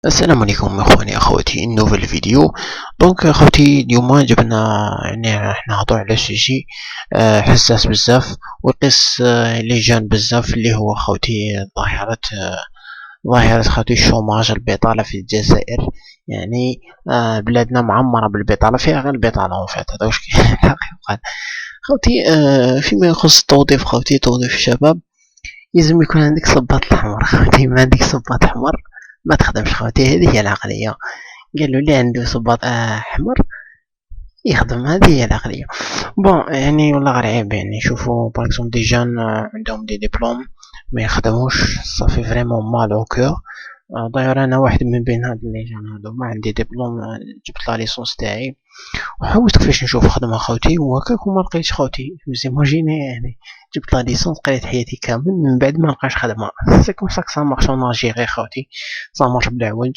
السلام عليكم اخواني اخواتي نوفل فيديو. دونك اخوتي اليوم جبنا يعني راح نهضروا على سوجي حساس بزاف ويقيس لي جان بزاف اللي هو خوتي ظاهرة خوتي الشوماج البطالة في الجزائر. يعني بلادنا معمرة بالبطالة، فيها غير البطالة اون فيت هذا واش الحقيقة. خوتي فيما يخص التوظيف، خوتي توظيف الشباب لازم يكون عندك صباط الحمر. خوتي ما عندك صباط حمر ما تخدمش. خوتي هذه هي العقلية. قالوا لي عنده صباط احمر يخدم، هذه هي العقليه. بون يعني والله غير عيب، يعني شوفوا باغ اكزومبل دي جان عندهم دي ديبلوم ما يخدموش، صافي فريمون مال او كور. داير انا واحد من بين هاد لي جان هادو ما عندي ديبلوم، جبت لا ليسونس تاعي وحاولت كيفاش نشوف خدمه خوتي وهكاك وما لقيتش خوتي. زيماجيني يعني جبت لا ليسونس قريت حياتي كامل من بعد ما لقاش خدمه. سي كوم سا سا مارش اون الجيري خوتي، سا مارش بالعواج.